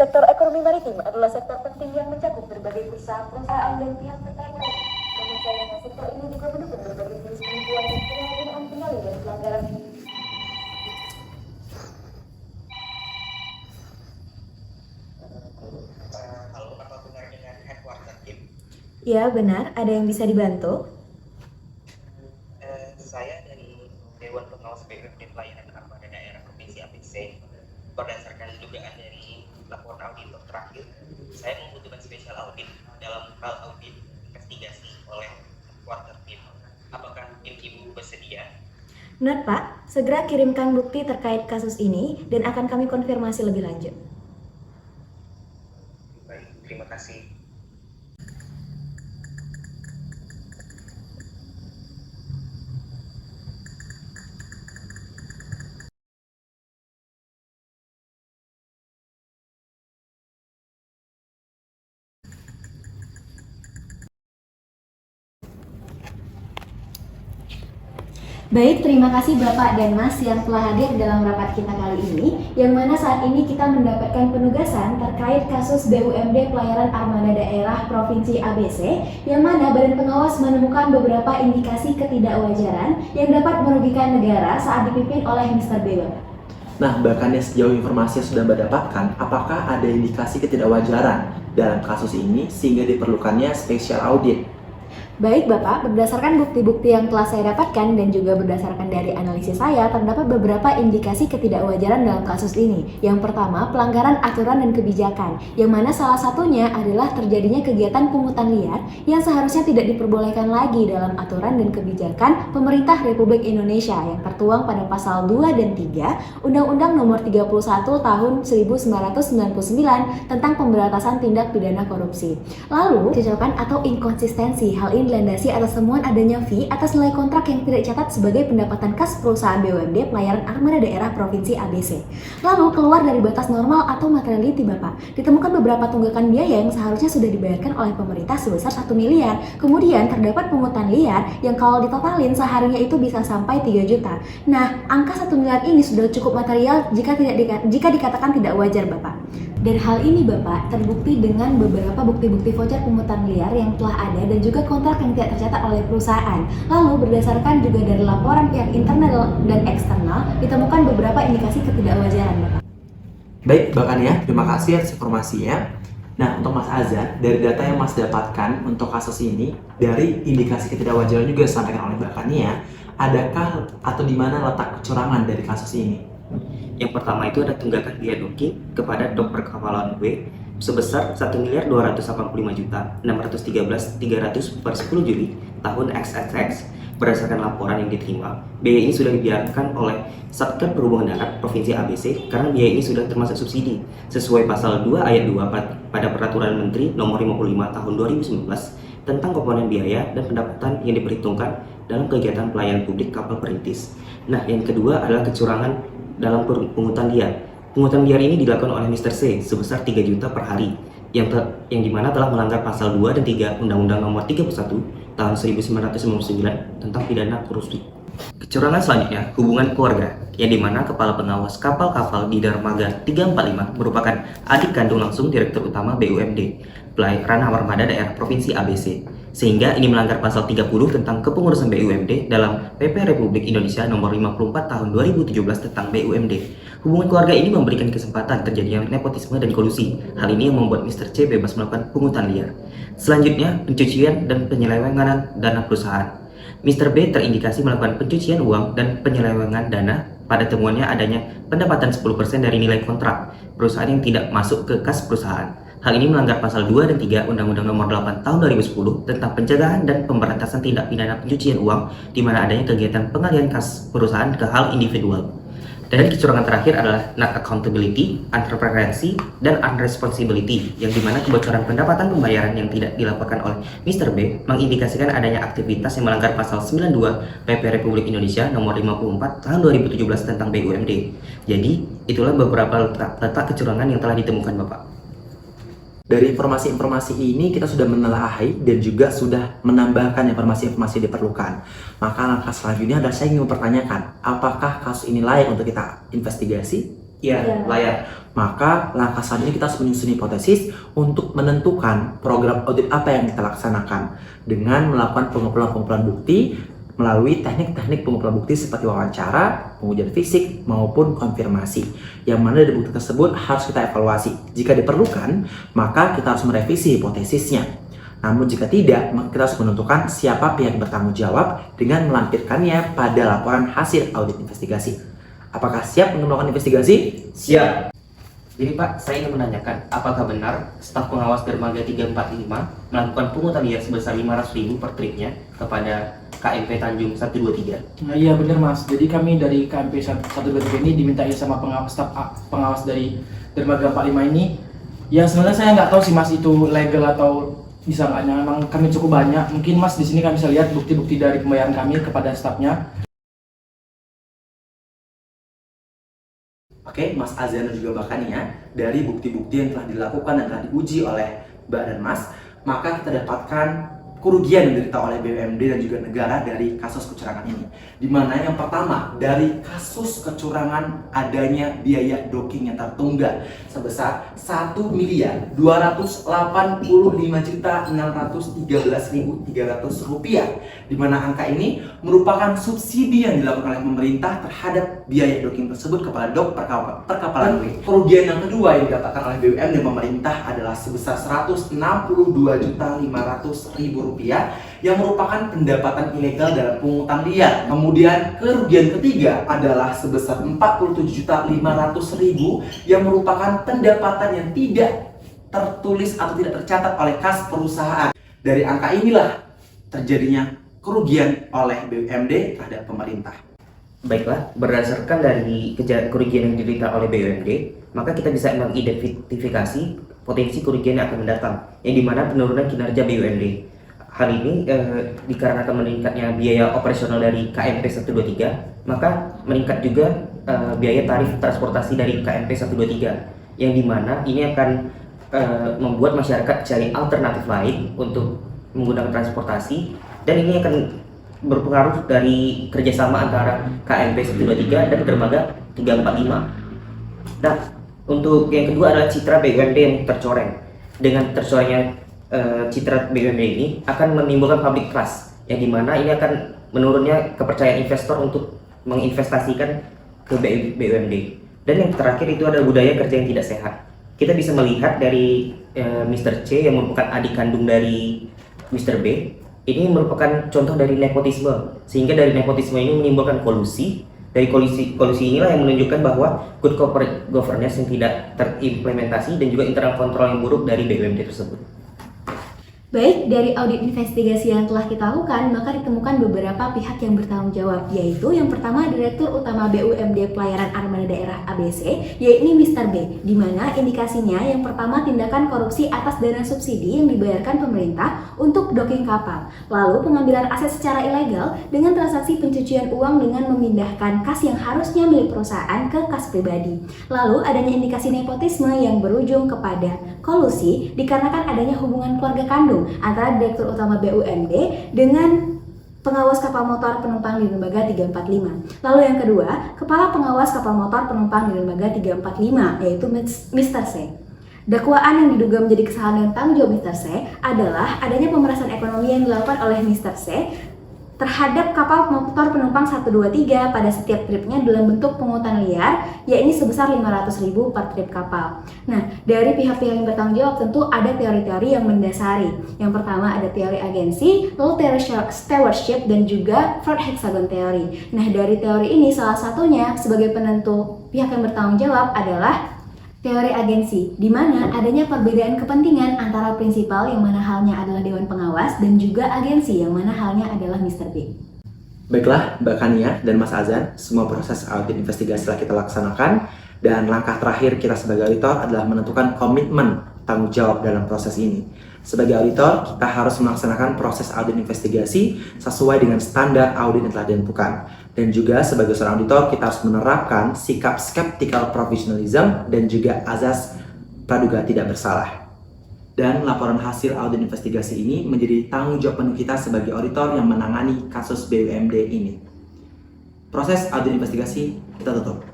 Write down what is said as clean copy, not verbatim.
Sektor ekonomi maritim adalah sektor penting yang mencakup berbagai perusahaan dan pihak terkait. Namun sayangnya sektor ini juga mendukung berbagai jenis penipuan dan penyalahgunaan kendali dan pelanggaran. Halo, apa benar dengan headquarter tim? Ya, benar. Ada yang bisa dibantu? Saya dari Dewan Pengawas BUMD Pelayanan Armada Daerah Provinsi ABC. Berdasarkan dugaan dari laporan auditor terakhir, saya membutuhkan spesial audit dalam hal audit investigasi oleh headquarter tim. Apakah tim Ibu bersedia? Benar, Pak. Segera kirimkan bukti terkait kasus ini dan akan kami konfirmasi lebih lanjut. Baik, terima kasih. Baik, terima kasih Bapak dan Mas yang telah hadir dalam rapat kita kali ini, yang mana saat ini kita mendapatkan penugasan terkait kasus BUMD Pelayaran Armada Daerah Provinsi ABC, yang mana Badan Pengawas menemukan beberapa indikasi ketidakwajaran yang dapat merugikan negara saat dipimpin oleh Mr. B. Nah, bahkan sejauh informasi yang sudah Mbak dapatkan, apakah ada indikasi ketidakwajaran dalam kasus ini sehingga diperlukannya special audit? Baik Bapak, berdasarkan bukti-bukti yang telah saya dapatkan dan juga berdasarkan dari analisis saya, terdapat beberapa indikasi ketidakwajaran dalam kasus ini. Yang pertama, pelanggaran aturan dan kebijakan, yang mana salah satunya adalah terjadinya kegiatan pungutan liar yang seharusnya tidak diperbolehkan lagi dalam aturan dan kebijakan Pemerintah Republik Indonesia yang tertuang pada pasal 2 dan 3 Undang-Undang Nomor 31 Tahun 1999 tentang pemberantasan tindak pidana korupsi. Lalu, kecelakaan atau inkonsistensi, hal ini dilandasi atas temuan adanya fee atas nilai kontrak yang tidak dicatat sebagai pendapatan kas perusahaan BUMD Pelayaran Armada Daerah Provinsi ABC. Lalu keluar dari batas normal atau materiality Bapak. Ditemukan beberapa tunggakan biaya yang seharusnya sudah dibayarkan oleh pemerintah sebesar 1 miliar. Kemudian terdapat pungutan liar yang kalau ditotalin seharinya itu bisa sampai 3 juta. Nah, angka 1 miliar ini sudah cukup material jika dikatakan tidak wajar Bapak. Dan hal ini Bapak terbukti dengan beberapa bukti-bukti voucher pungutan liar yang telah ada dan juga kontrak yang tidak tercatat oleh perusahaan. Lalu berdasarkan juga dari laporan pihak internal dan eksternal ditemukan beberapa indikasi ketidakwajaran Bapak. Baik, bahkan ya, terima kasih atas informasinya. Nah, untuk Mas Azhar, dari data yang Mas dapatkan untuk kasus ini, dari indikasi ketidakwajaran juga disampaikan oleh Bakannya, ya, adakah atau di mana letak kecurangan dari kasus ini? Yang pertama itu ada tunggakan biaya doking kepada dok perkapalan W sebesar 1.285.613.300 per 10 Juli tahun XXX. Berdasarkan laporan yang diterima, biaya ini sudah dibiarkan oleh Satker Perhubungan Darat Provinsi ABC karena biaya ini sudah termasuk subsidi sesuai pasal 2 ayat 2 pada Peraturan Menteri Nomor 55 Tahun 2019 tentang komponen biaya dan pendapatan yang diperhitungkan dalam kegiatan pelayanan publik kapal perintis. Nah, yang kedua adalah kecurangan dalam pungutan liar. Pungutan liar ini dilakukan oleh Mr. C sebesar 3 juta per hari, yang dimana telah melanggar pasal 2 dan 3 Undang-Undang Nomor 31 Tahun 1999 tentang pidana korupsi. Kecurangan selanjutnya, hubungan keluarga, yang dimana Kepala Pengawas Kapal-Kapal di Dermaga 345 merupakan adik kandung langsung Direktur Utama BUMD Pelayaran Armada Daerah Provinsi ABC, sehingga ini melanggar pasal 30 tentang kepengurusan BUMD dalam PP Republik Indonesia Nomor 54 Tahun 2017 tentang BUMD. Hubungan keluarga ini memberikan kesempatan terjadinya nepotisme dan kolusi. Hal ini yang membuat Mr. C bebas melakukan pungutan liar. Selanjutnya, pencucian dan penyelewengan dana perusahaan. Mr. B terindikasi melakukan pencucian uang dan penyelewengan dana pada temuannya adanya pendapatan 10% dari nilai kontrak perusahaan yang tidak masuk ke kas perusahaan. Hal ini melanggar pasal 2 dan 3 Undang-Undang Nomor 8 Tahun 2010 tentang pencegahan dan pemberantasan tindak pidana pencucian uang di mana adanya kegiatan pengalihan kas perusahaan ke hal individual. Dan kecurangan terakhir adalah not accountability, untransparency, dan unresponsibility, yang dimana kebocoran pendapatan pembayaran yang tidak dilaporkan oleh Mr. B mengindikasikan adanya aktivitas yang melanggar pasal 92 PP Republik Indonesia Nomor 54 Tahun 2017 tentang BUMD. Jadi, itulah beberapa letak kecurangan yang telah ditemukan Bapak. Dari informasi-informasi ini kita sudah menelaahi dan juga sudah menambahkan informasi-informasi yang diperlukan. Maka langkah selanjutnya adalah saya ingin mempertanyakan, apakah kasus ini layak untuk kita investigasi? Iya, layak. Maka langkah selanjutnya kita harus menyusun hipotesis untuk menentukan program audit apa yang kita laksanakan dengan melakukan pengumpulan bukti melalui teknik-teknik pengumpulan bukti seperti wawancara, pengujian fisik, maupun konfirmasi. Yang mana dari bukti tersebut harus kita evaluasi. Jika diperlukan, maka kita harus merevisi hipotesisnya. Namun jika tidak, maka kita harus menentukan siapa pihak yang bertanggung jawab dengan melampirkannya pada laporan hasil audit investigasi. Apakah siap untuk melakukan investigasi? Siap. Jadi Pak, saya ingin menanyakan, apakah benar staf pengawas dermaga 345 melakukan pungutan liar sebesar 500.000 per tripnya kepada KMP Tanjung 123? Nah, iya benar Mas. Jadi kami dari KMP 123 ini dimintai sama staf pengawas dari dermaga 45 ini. Yang sebenarnya saya nggak tahu sih Mas itu legal atau bisa nggaknya. Memang kami cukup banyak. Mungkin Mas di sini kami bisa lihat bukti-bukti dari pembayaran kami kepada stafnya. Oke, Mas Azan dan juga Mbak Kania, dari bukti-bukti yang telah dilakukan dan telah diuji oleh Mbak dan Mas, maka kita dapatkan kerugian yang diderita oleh BUMD dan juga negara dari kasus kecurangan ini. Di mana yang pertama, dari kasus kecurangan adanya biaya docking yang tertunggal sebesar 1.285.613.300 rupiah, di mana angka ini merupakan subsidi yang dilakukan oleh pemerintah terhadap biaya docking tersebut kepada dok perkapalan WIB. Kerugian yang kedua yang didapatkan oleh BUMD dan pemerintah adalah sebesar 162.500.000 rupiah yang merupakan pendapatan ilegal dalam pungutan liar. Kemudian kerugian ketiga adalah sebesar 47.500.000 yang merupakan pendapatan yang tidak tertulis atau tidak tercatat oleh kas perusahaan. Dari angka inilah terjadinya kerugian oleh BUMD terhadap pemerintah. Baiklah, berdasarkan dari kerugian yang diderita oleh BUMD, maka kita bisa mengidentifikasi potensi kerugian yang akan mendatang, yang dimana penurunan kinerja BUMD. Hal ini dikarenakan meningkatnya biaya operasional dari KMP 123, maka meningkat juga biaya tarif transportasi dari KMP 123, yang dimana ini akan membuat masyarakat cari alternatif lain untuk menggunakan transportasi, dan ini akan berpengaruh dari kerjasama antara KMP 123 dan dermaga 345. Nah, untuk yang kedua adalah citra BUMD yang tercoreng. Dengan tercorengnya citra BUMD ini akan menimbulkan public trust, yang dimana ini akan menurunnya kepercayaan investor untuk menginvestasikan ke BUMD. Dan yang terakhir itu adalah budaya kerja yang tidak sehat. Kita bisa melihat dari Mr. C yang merupakan adik kandung dari Mr. B, ini merupakan contoh dari nepotisme, sehingga dari nepotisme ini menimbulkan kolusi. Dari kolusi inilah yang menunjukkan bahwa good corporate governance yang tidak terimplementasi dan juga internal control yang buruk dari BUMD tersebut. Baik, dari audit investigasi yang telah kita lakukan, maka ditemukan beberapa pihak yang bertanggung jawab, yaitu yang pertama Direktur Utama BUMD Pelayaran Armada Daerah ABC, yaitu Mr. B, di mana indikasinya yang pertama tindakan korupsi atas dana subsidi yang dibayarkan pemerintah untuk docking kapal, lalu pengambilan aset secara ilegal dengan transaksi pencucian uang dengan memindahkan kas yang harusnya milik perusahaan ke kas pribadi, lalu adanya indikasi nepotisme yang berujung kepada kolusi dikarenakan adanya hubungan keluarga kandung antara Direktur Utama BUMD dengan pengawas kapal motor penumpang di dermaga 345. Lalu yang kedua, Kepala Pengawas Kapal Motor Penumpang di dermaga 345, yaitu Mr. C. Dakwaan yang diduga menjadi kesalahan dan tanggung jawab Mr. C adalah adanya pemerasan ekonomi yang dilakukan oleh Mr. C terhadap kapal motor penumpang 123 pada setiap tripnya dalam bentuk pungutan liar, yakni sebesar 500.000 per trip kapal. Nah, dari pihak-pihak yang bertanggung jawab tentu ada teori-teori yang mendasari. Yang pertama ada teori agensi, lalu teori stewardship, dan juga fraud hexagon teori. Nah, dari teori ini salah satunya sebagai penentu pihak yang bertanggung jawab adalah teori agensi, di mana adanya perbedaan kepentingan antara prinsipal yang mana halnya adalah Dewan Pengawas dan juga agensi yang mana halnya adalah Mr. B. Baiklah, Mbak Kania dan Mas Azan, semua proses audit investigasi telah kita laksanakan, dan langkah terakhir kita sebagai auditor adalah menentukan komitmen tanggung jawab dalam proses ini. Sebagai auditor, kita harus melaksanakan proses audit investigasi sesuai dengan standar audit yang telah ditentukan. Dan juga sebagai seorang auditor, kita harus menerapkan sikap skeptical professionalism dan juga azas praduga tidak bersalah. Dan laporan hasil audit investigasi ini menjadi tanggung jawab penuh kita sebagai auditor yang menangani kasus BUMD ini. Proses audit investigasi kita tutup.